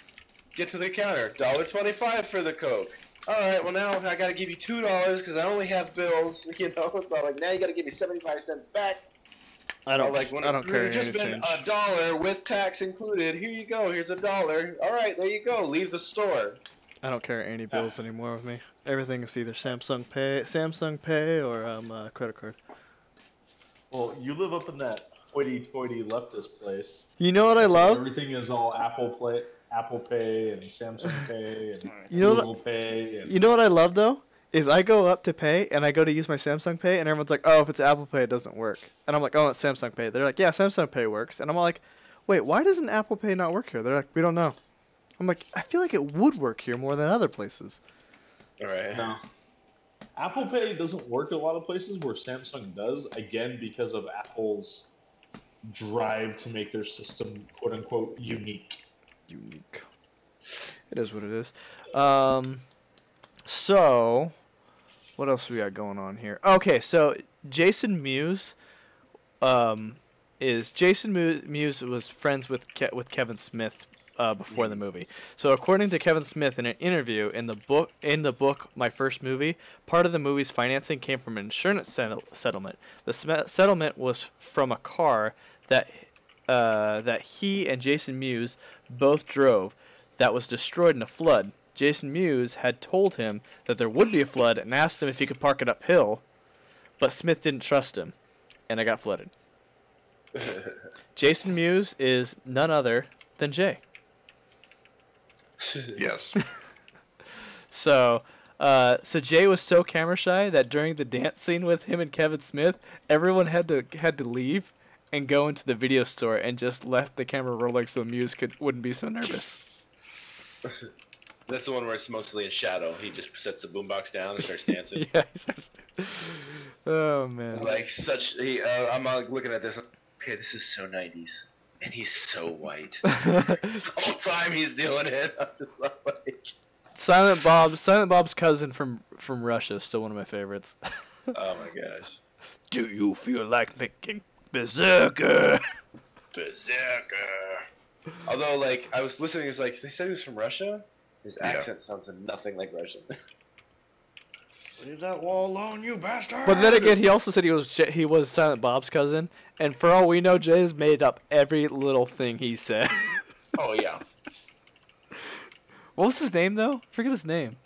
Get to the counter, $1.25 for the Coke. All right, well now I gotta give you $2 because I only have bills. You know, it's not like now you gotta give me 75 cents back. I don't. Like when I don't carry it's just any been change. $1 with tax included. Here you go. Here's $1. All right, there you go. Leave the store. I don't carry any bills anymore with me. Everything is either Samsung Pay, or credit card. Well, you live up in that hoity-toity leftist place. You know what I So love? everything is all Apple Pay, and Samsung Pay, and You know what- Google Pay. And... You know what I love though? Is I go up to pay and I go to use my Samsung Pay and everyone's like, "Oh, if it's Apple Pay, it doesn't work." And I'm like, "Oh, it's Samsung Pay." They're like, "Yeah, Samsung Pay works." And I'm like, "Wait, why doesn't Apple Pay not work here?" They're like, "We don't know." I'm like, "I feel like it would work here more than other places." All right. No. Apple Pay doesn't work at a lot of places where Samsung does, again, because of Apple's drive to make their system, quote-unquote, unique. Unique. It is what it is. So, what else we got going on here? Okay, so Jason Mewes, Mewes was friends with Kevin Smith before the movie. So according to Kevin Smith in an interview in the book My First Movie, part of the movie's financing came from an insurance settlement. The settlement was from a car that he and Jason Mewes both drove that was destroyed in a flood. Jason Mewes had told him that there would be a flood and asked him if he could park it uphill, but Smith didn't trust him, and it got flooded. Jason Mewes is none other than Jay. Yes. So Jay was so camera shy that during the dance scene with him and Kevin Smith, everyone had to leave and go into the video store and just left the camera rolling so Mewes wouldn't be so nervous. That's the one where it's mostly in shadow. He just sets the boombox down and starts dancing. Yeah, he starts. Oh man. Like I'm looking at this. Okay, this is so 90s, and he's so white. The whole time he's doing it, I'm just like. Silent Bob's cousin from Russia is still one of my favorites. Oh my gosh. Do you feel like making berserker? Berserker. Although, like, I was listening, it's like they said he was from Russia. His Yeah. accent sounds nothing like Russian. Leave that wall alone, you bastard! But then again, he also said he was Silent Bob's cousin, and for all we know, Jay's made up every little thing he said. Oh yeah. What was his name though? Forget his name.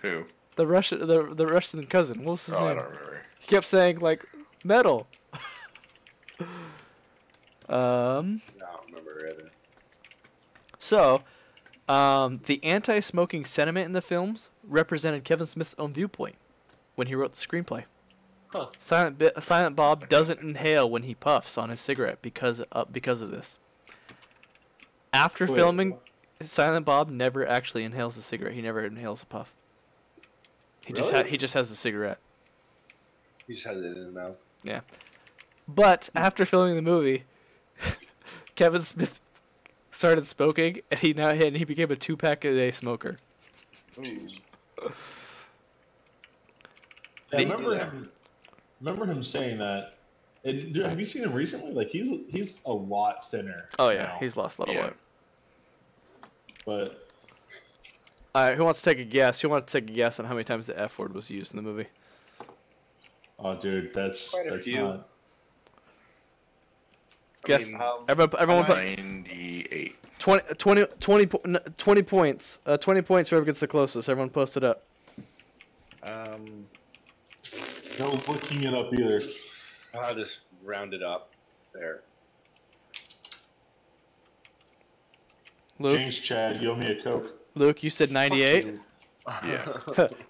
Who? The Russian cousin. What was his Oh, I name? don't remember. He kept saying like metal. No, I don't remember either. So, the anti-smoking sentiment in the films represented Kevin Smith's own viewpoint when he wrote the screenplay. Huh. Silent Bob doesn't inhale when he puffs on his cigarette because of this. After Wait, filming, Silent Bob never actually inhales a cigarette. He never inhales a puff. He Really? just has a cigarette. He just has it in his mouth. Yeah. But after filming the movie, Kevin Smith started smoking, and he became a 2-pack a day smoker. Ooh. Yeah, I remember him saying that And have you seen him recently? Like he's a lot thinner. Oh yeah, now. he's lost a lot of Yeah. weight. But All right, who wants to take a guess? Who wants to take a guess on how many times the F word was used in the movie? oh, dude, that's Quite a few. not. Guess. mean, Everyone put 98. 20 points. 20 points. Whoever gets the closest. Everyone post it up. No looking it up either. I'll just round it up. There. Luke. James Chad, you owe me a Coke. Luke, you said 98. Yeah.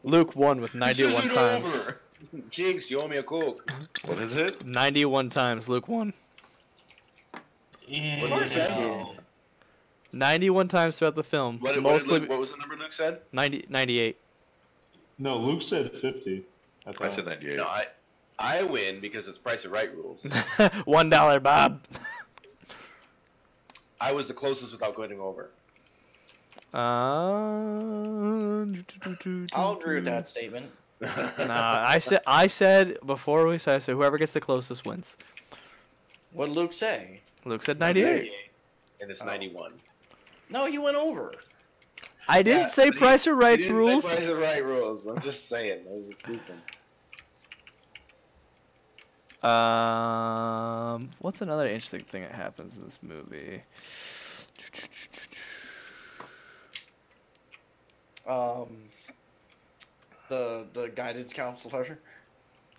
Luke won with 91 times. Jinx, you owe me a Coke. What is it? 91 times. Luke won. Yeah. What did you 91 times throughout the film. What Mostly what was the number Luke said? 98. No, Luke said 50. I said 98. No, I win because it's Price of Right rules. $1, Bob. I was the closest without going over. I'll agree with that statement. Nah, I said before we said, so whoever gets the closest wins. What did Luke say? Luke said 98. And it's 91. No, you went over. I didn't say but he- Price or he Rights didn't say rules. Price of Right rules. I'm just saying. I was just goofing. What's another interesting thing that happens in this movie? The guidance counselor.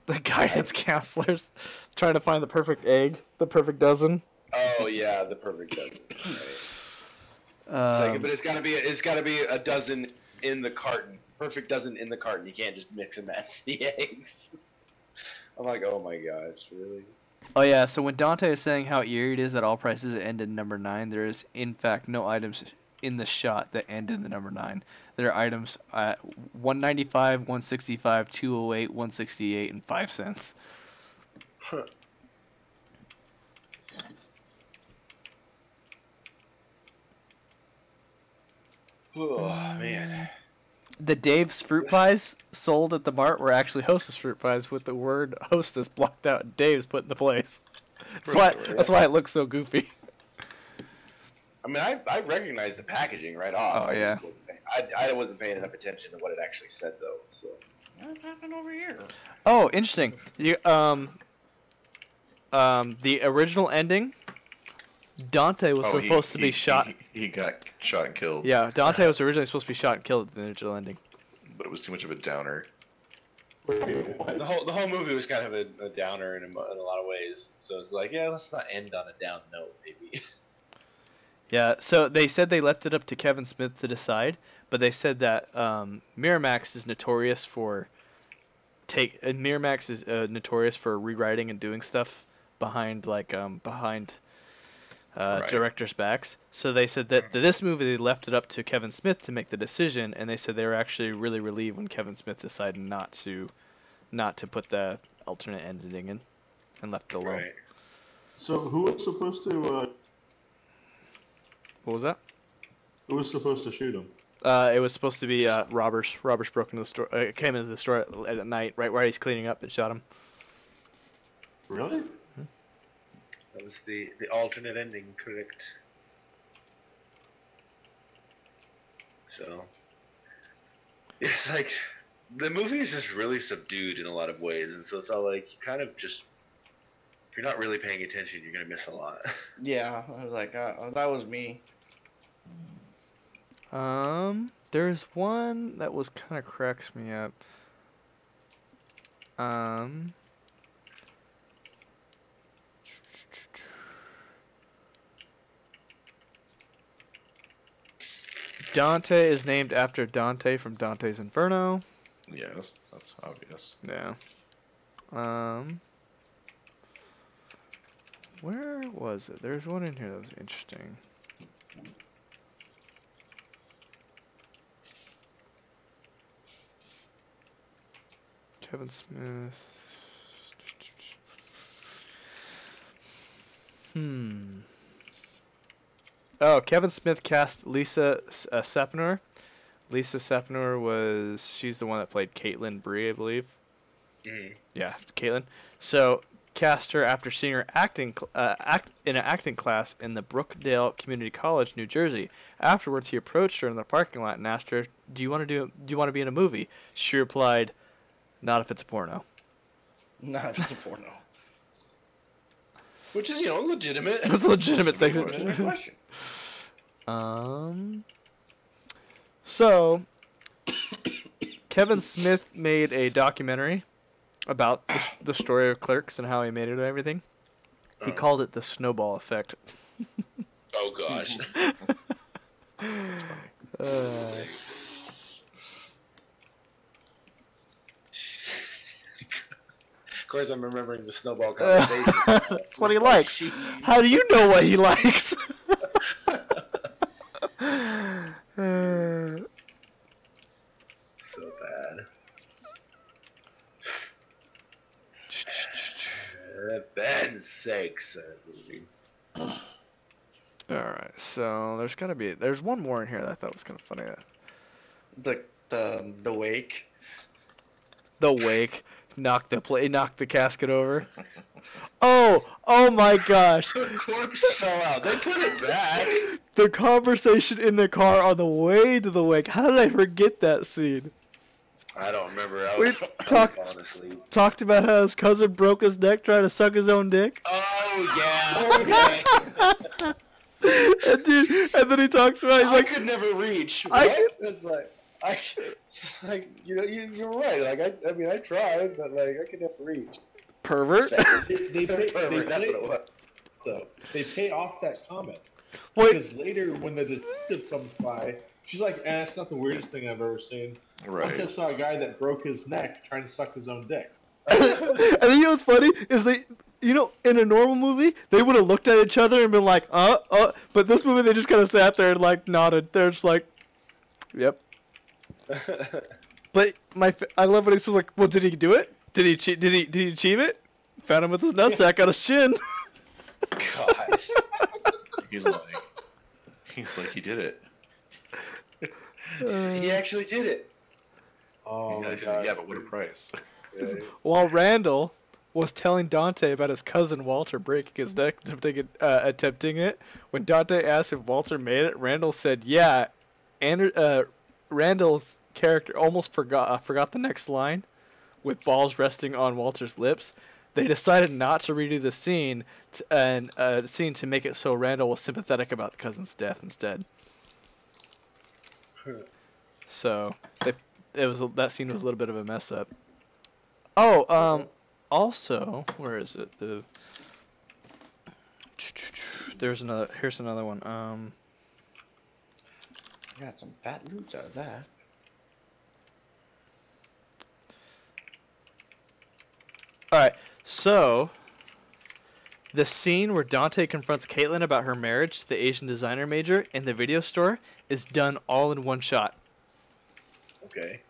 The guidance counselors trying to find the perfect egg, the perfect dozen. Oh yeah, the perfect dozen. Right. But it's gotta be a dozen in the carton. Perfect dozen in the carton. You can't just mix and match the eggs. I'm like, oh my gosh, really? Oh yeah, so when Dante is saying how eerie it is that all prices end in number 9, there is in fact no items in the shot that end in the number 9. There are items at 195, 165, 208, 168, and 5 cents. Oh man. The Dave's fruit pies sold at the mart were actually Hostess fruit pies with the word Hostess blocked out and Dave's put into place. That's why it looks so goofy. I mean, I recognized the packaging right off. Oh, yeah. I wasn't paying enough attention to what it actually said though. So. What happened over here? Oh, interesting. You, the original ending, Dante was supposed to be shot. He got shot and killed. Yeah, Dante was originally supposed to be shot and killed at the original ending. But it was too much of a downer. The whole movie was kind of a downer in a lot of ways. So it's like, yeah, let's not end on a down note, maybe. Yeah, so they said they left it up to Kevin Smith to decide, but they said that Miramax is notorious for notorious for rewriting and doing stuff behind Right. directors' backs. So they said that this movie they left it up to Kevin Smith to make the decision, and they said they were actually really relieved when Kevin Smith decided not to put the alternate ending in and left it alone. Right. So who was supposed to? What was that? Who was supposed to shoot him? It was supposed to be robbers. Robbers broke into the store. Came into the store at night, right where he's cleaning up, and shot him. Really? That was the alternate ending, correct? So it's like the movie is just really subdued in a lot of ways, and so it's all like you kind of just if you're not really paying attention, you're gonna miss a lot. Yeah, I was like, that was me. There's one that was kind of cracks me up. Dante is named after Dante from Dante's Inferno. Yes, that's obvious. Yeah. Where was it? There's one in here that was interesting. Kevin Smith. Oh, Kevin Smith cast Lisa Sapnor. Lisa Sapnor she's the one that played Caitlin Bree, I believe. Mm. Yeah, it's Caitlin. So cast her after seeing her in an acting class in the Brookdale Community College, New Jersey. Afterwards, he approached her in the parking lot and asked her, "Do you want to be in a movie?" She replied, "Not if it's a porno." Not if it's a porno. Which is, legitimate. That's a legitimate thing. Good question. So, Kevin Smith made a documentary about the story of Clerks and how he made it and everything. He called it the Snowball Effect. Oh gosh. Of course, I'm remembering the snowball conversation. That's what he likes. How do you know what he likes? So bad. Ben's sakes, movie. Alright, so there's one more in here that I thought was kind of funny. The wake. The wake. Knock the casket over. Oh my gosh. The corpse fell out. They put it back. The conversation in the car on the way to the wake. How did I forget that scene? I don't remember. We talked about how his cousin broke his neck trying to suck his own dick. Oh yeah. Okay. and then he talks about I could never reach. It's like you're right. Like I tried, but like I could never reach. Pervert. They pay off that comment. Because later, when the detective comes by, she's like, "It's not the weirdest thing I've ever seen." Right. Once I saw a guy that broke his neck trying to suck his own dick. And then what's funny is in a normal movie, they would have looked at each other and been like, but this movie they just kind of sat there and like nodded. They're just like, "Yep." But I love when he says like, "Well, did he do it? Did he achieve it? Found him with his nutsack on his chin." Gosh. He's like, he did it. He actually did it. Oh my Yeah, god. yeah, but what a price. While Randall was telling Dante about his cousin Walter breaking his neck attempting it, when Dante asked if Walter made it, Randall said, "Yeah." And Randall's character almost forgot the next line, with balls resting on Walter's lips. They decided not to redo the scene to make it so Randall was sympathetic about the cousin's death instead. So that scene was a little bit of a mess up. Also, where is it? Here's another one. Got some fat loots out of that. Alright, so the scene where Dante confronts Caitlin about her marriage to the Asian designer major in the video store is done all in one shot, Okay.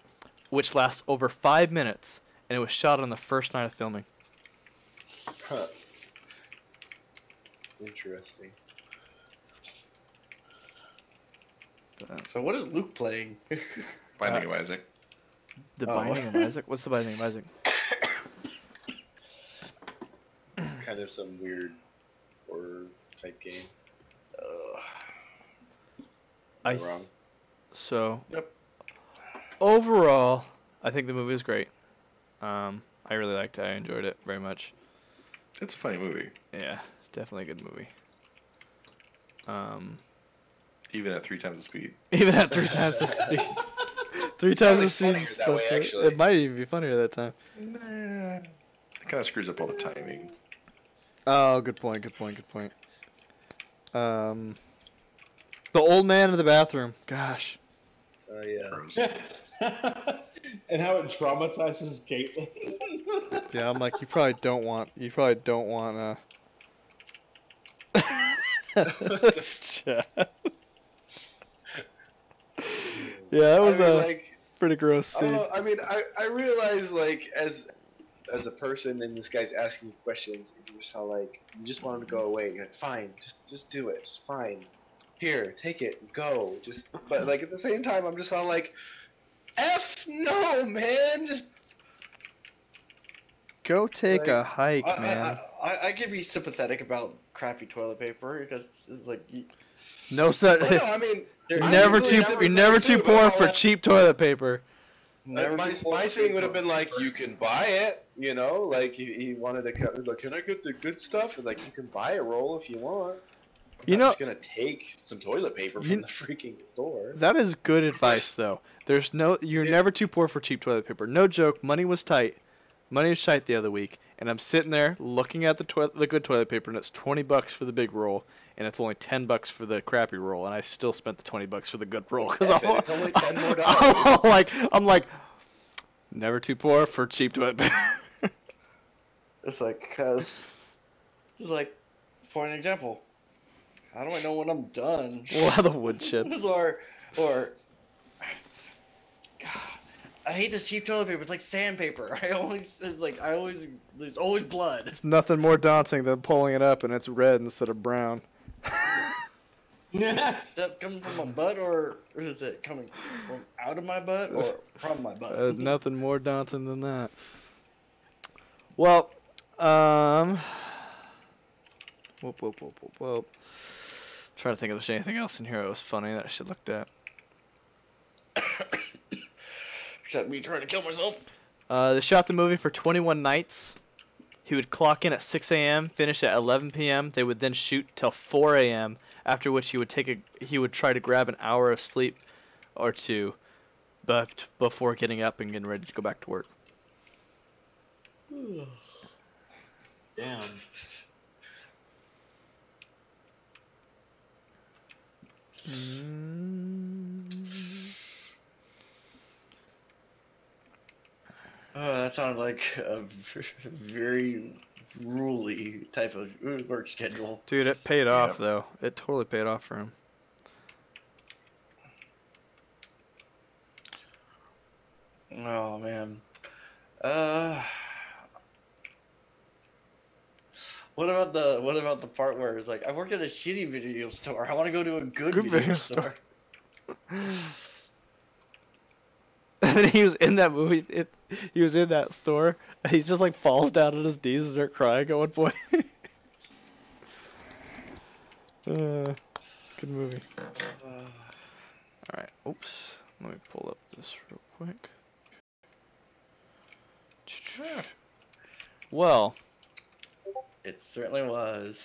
which lasts over 5 minutes, and it was shot on the first night of filming. Huh. Interesting. So what is Luke playing? Binding of Isaac. The Binding of Isaac? What's the Binding of Isaac? Kind of some weird horror type game. I Wrong. So, Yep. overall, I think the movie is great. I really liked it. I enjoyed it very much. It's a funny movie. Yeah, it's definitely a good movie. Even at 3 times the speed. Even at 3 times the speed. 3 times the funnier speed. that way, actually. It might even be funnier that time. Nah. It kind of screws up all the timing. Oh, good point. The old man in the bathroom. Gosh. Oh yeah. Gross. And how it traumatizes Caitlin. Yeah, I'm like, you probably don't want. Yeah, that was a pretty gross scene. I mean, I realize, like, as a person, and this guy's asking you questions, and you're just all like, you just want him to go away. You're like, fine, just do it. It's fine. Here, take it, go. But like at the same time, I'm just all like, F no, man. Just Go take Like, a hike, man. I could be sympathetic about crappy toilet paper because it's like No such. Well, no, I mean, You're I'm never usually too. never You're never too but poor how, for cheap toilet paper. never my too poor my for thing would have toilet been like, paper. you can buy it, you know, like he wanted to cut, like, can I get the good stuff? And like, you can buy a roll if you want. I'm You not know- just gonna take some toilet paper You- from the freaking store. That is good advice, though. There's no. You're Yeah. never too poor for cheap toilet paper. No joke. Money was tight. Money was tight the other week, and I'm sitting there looking at the good toilet paper, and it's $20 for the big roll, and it's only $10 for the crappy roll, and I still spent the $20 for the good roll because It's only $10 more. I'm like, never too poor for cheap toilet paper. It's like because it's like, for an example, how do I know when I'm done? Well, the wood chips. or I hate this cheap toilet paper. It's like sandpaper. There's always blood. It's nothing more daunting than pulling it up and it's red instead of brown. Is that coming from my butt or is it coming from out of my butt or from my butt? Nothing more daunting than that. Well, whoop. Trying to think if there's anything else in here that was funny that I should looked at. Except me trying to kill myself. They shot the movie for 21 nights. He would clock in at 6 a.m., finish at 11 p.m. They would then shoot till 4 a.m., after which he would try to grab an hour of sleep or two but before getting up and getting ready to go back to work. Damn. Oh, that sounds like a very ruly type of work schedule. Dude, it paid off, though. It totally paid off for him. Oh man. What about the part where it's like I work at a shitty video store. I want to go to a good video store. And he was in that movie. He was in that store. And he just like falls down on his knees and starts crying at one point. Good movie. All right. Oops. Let me pull up this real quick. Well, It certainly was.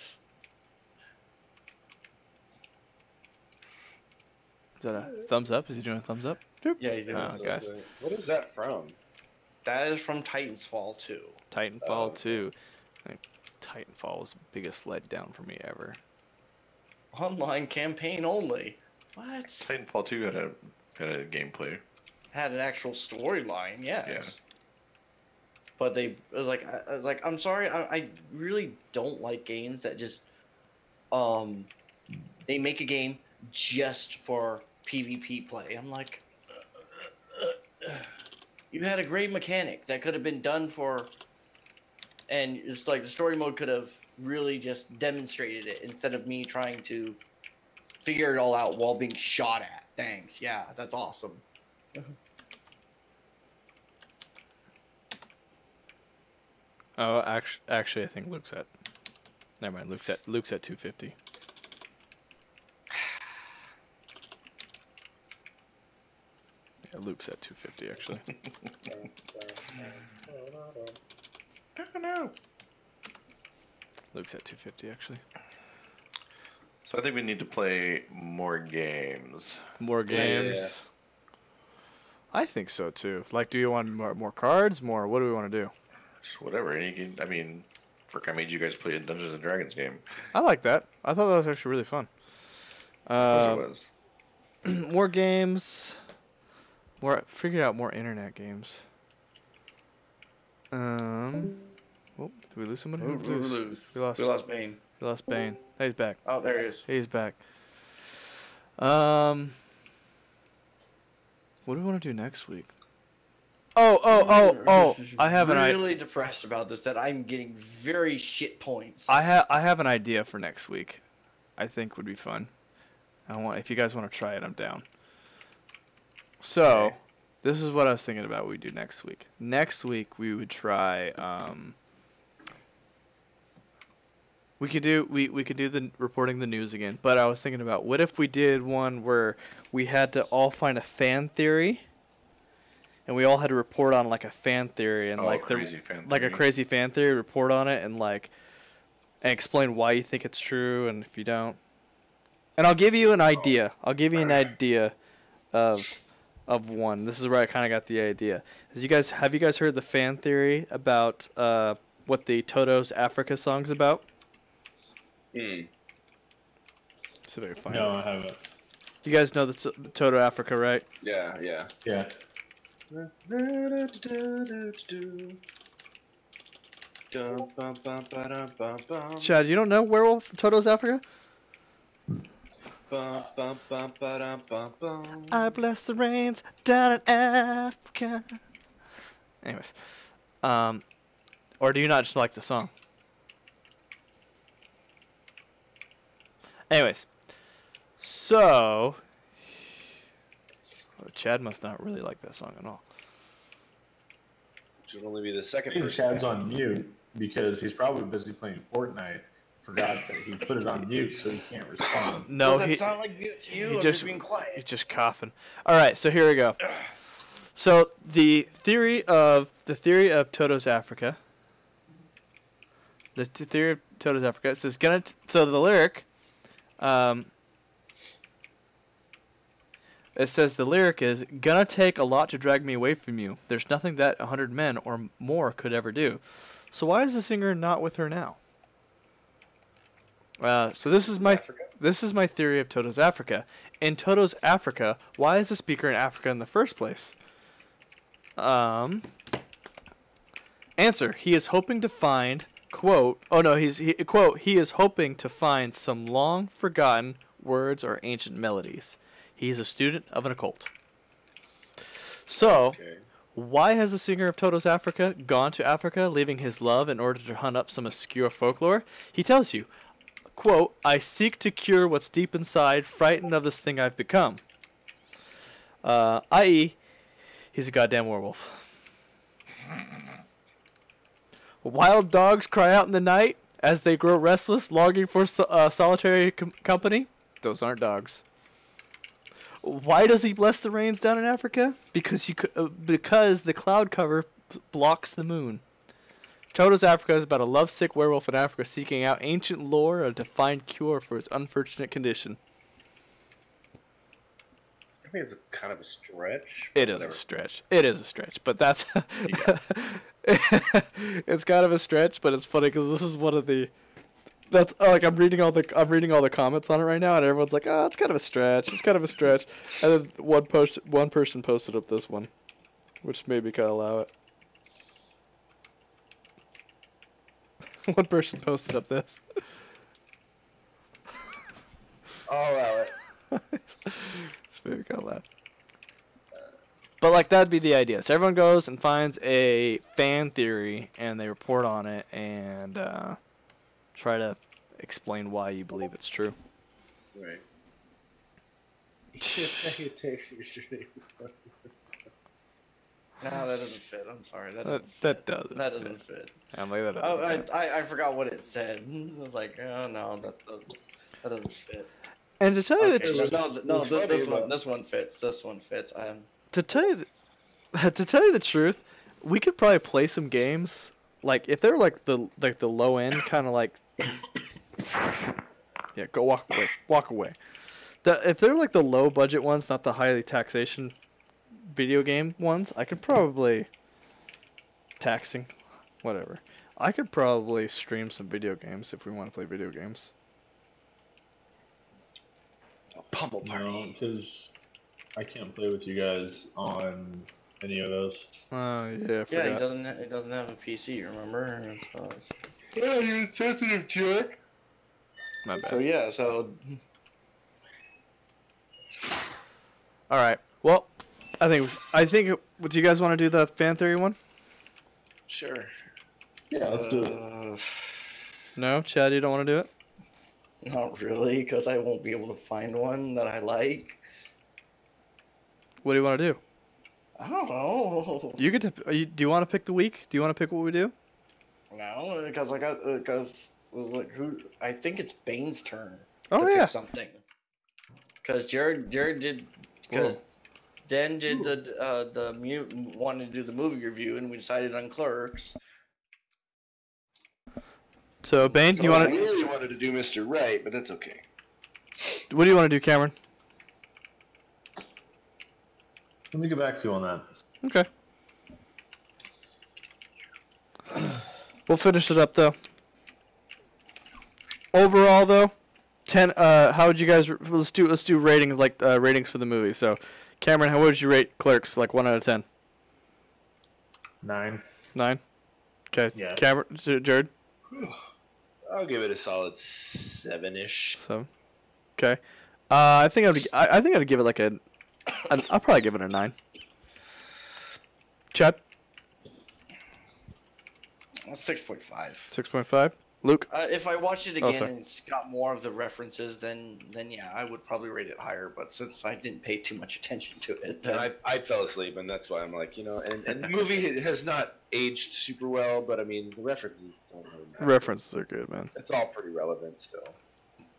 is that a thumbs up? Is he doing a thumbs up? Yeah, he's in Oh, it. gosh. What is that from? That is from Titanfall 2. Titanfall 2. I think Titanfall was the biggest letdown for me ever. Online campaign only. What? Titanfall 2 had a gameplay. Had an actual storyline, yes. Yeah. But I was like, I'm sorry, I really don't like games that just, they make a game just for PvP play. I'm like, you had a great mechanic that could have been done for, and it's like the story mode could have really just demonstrated it instead of me trying to figure it all out while being shot at. Thanks, yeah, that's awesome. Oh, actually, I think Luke's at. Never mind. Luke's at 250. Yeah, Luke's at 250 actually. Luke's at 250 actually. So I think we need to play more games. More games. Yeah. I think so too. Like, do you want more cards? More? What do we want to do? Just whatever. And you can, I mean, frick, I made you guys play a Dungeons and Dragons game. I like that. I thought that was actually really fun. Of course it was. More games. Figured out more internet games. Oh, did we lose somebody? Who lose? We lost. We lost Bane. We lost Bane. Hey, he's back. Oh, there he is. He's back. What do we want to do next week? Oh! I have an idea. Really depressed about this. That I'm getting very shit points. I have an idea for next week. I think would be fun. If you guys want to try it, I'm down. So, This is what I was thinking about we do next week. Next week we would try we could do the reporting the news again, but I was thinking about what if we did one where we had to all find a fan theory and we all had to report on like a fan theory and Oh, like crazy fan like a theory. crazy fan theory, report on it and like and explain why you think it's true and if you don't. And I'll give you an idea. I'll give you an idea of one. This is where I kind of got the idea. Have you guys heard the fan theory about what the Toto's Africa song's about? Hmm. See if I can find No, it. I haven't. You guys know the Toto Africa, right? Yeah. Yeah. Chad, you don't know Werewolf Toto's Africa? I bless the rains down in Africa. Anyways, or do you not just like the song? Anyways, so Chad must not really like that song at all. Which would only be the second I think person. Chad's on mute because he's probably busy playing Fortnite. Forgot that he put it on mute so he can't respond. No, Does that he sound like mute to you? he I'm just being he's quiet. just coughing. All right, so here we go. So the theory of Toto's Africa. The theory of Toto's Africa. It says so the lyric. It says the lyric is gonna take a lot to drag me away from you. There's nothing that 100 men or more could ever do. So why is the singer not with her now? So this is my theory of Toto's Africa. In Toto's Africa, why is the speaker in Africa in the first place? Answer: he is hoping to find quote. Oh no, quote. He is hoping to find some long forgotten words or ancient melodies. He is a student of an occult. So, Okay. why has the singer of Toto's Africa gone to Africa, leaving his love in order to hunt up some obscure folklore? He tells you, quote, I seek to cure what's deep inside, frightened of this thing I've become. I.e., he's a goddamn werewolf. Wild dogs cry out in the night as they grow restless, longing for solitary company. Those aren't dogs. Why does he bless the rains down in Africa? Because the cloud cover blocks the moon. Toto's Africa is about a lovesick werewolf in Africa seeking out ancient lore and to find cure for his unfortunate condition. I think it's kind of a stretch. It is a stretch. It is a stretch, but that's it's kind of a stretch, but it's funny because this is one of the. That's like I'm reading all the comments on it right now, and everyone's like, "Oh, it's kind of a stretch. It's kind of a stretch." And then one person posted up this one, which made me kind of allow it. One person posted up this. I'll allow it. It's made me kind of laugh. But like that'd be the idea. So everyone goes and finds a fan theory, and they report on it, and try to explain why you believe it's true. Right. No, that doesn't fit. I'm sorry. That doesn't. That doesn't fit. I'm like that. Oh, Doesn't fit. I forgot what it said. I was like, oh no, that doesn't fit. And to tell you Okay, the no, funny, this one fits. This one fits. to tell you to tell you the truth, we could probably play some games like if they're like the low end kind of like. Yeah, go walk away. If they're like the low budget ones, not the highly taxation video game ones, I could probably taxing, whatever. I could probably stream some video games if we want to play video games. A pummel No, party. because I can't play with you guys on any of those. Oh yeah, I Yeah, forgot. he doesn't have a PC. Remember? Yeah, you sensitive jerk. My bad. So yeah, so All right. Well, I think. Would you guys want to do the fan theory one? Sure. Yeah, let's do it. No, Chad, you don't want to do it. Not really, because I won't be able to find one that I like. What do you want to do? I don't know. You get to. Do you want to pick the week? Do you want to pick what we do? No, because who? I think it's Bane's turn. Oh, to yeah. pick something. Because Jared did. Because Dan did the mutant wanted to do the movie review, and we decided on Clerks. So Bane, So you I want to? really wanted to do Mr. Right, but that's okay. What do you want to do, Cameron? Let me get back to you on that. Okay. We'll finish it up though. Overall, though, 10. How would you guys? Let's do ratings ratings for the movie. So, Cameron, how would you rate Clerks? Like 1 out of 10. 9. 9. Okay. Yeah. Cameron, Jared. I'll give it a solid 7-ish. 7. Okay. I think I'd give it like I'll probably give it a 9. Chad. 6.5. 6.5. Luke. If I watch it again sorry. and it's got more of the references, then yeah, I would probably rate it higher. But since I didn't pay too much attention to it, then And I fell asleep, and that's why I'm like, and the movie has not aged super well, but I mean, the references don't really matter. References are good, man. It's all pretty relevant still.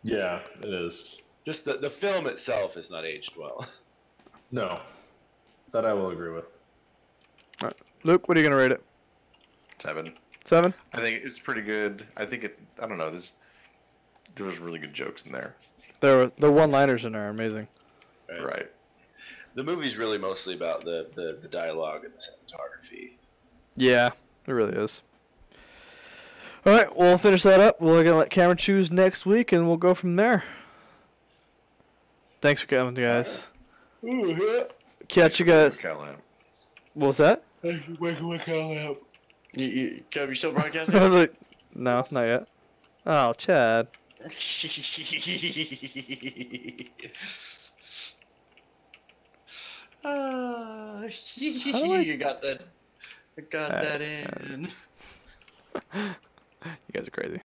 Yeah, it is. Just the film itself has not aged well. No. That I will agree with. All right. Luke, what are you gonna rate it? 7. 7. I think it's pretty good. I don't know. There was really good jokes in there. The one-liners in there are amazing. Right. The movie's really mostly about the dialogue and the cinematography. Yeah, it really is. All right, we'll finish that up. We're gonna let Cameron choose next week, and we'll go from there. Thanks for coming, guys. Catch you guys. Callahan. What was that? Kev, you still I broadcasting? was like, no, not yet. Oh, Chad. You got that. I got that in. You guys are crazy.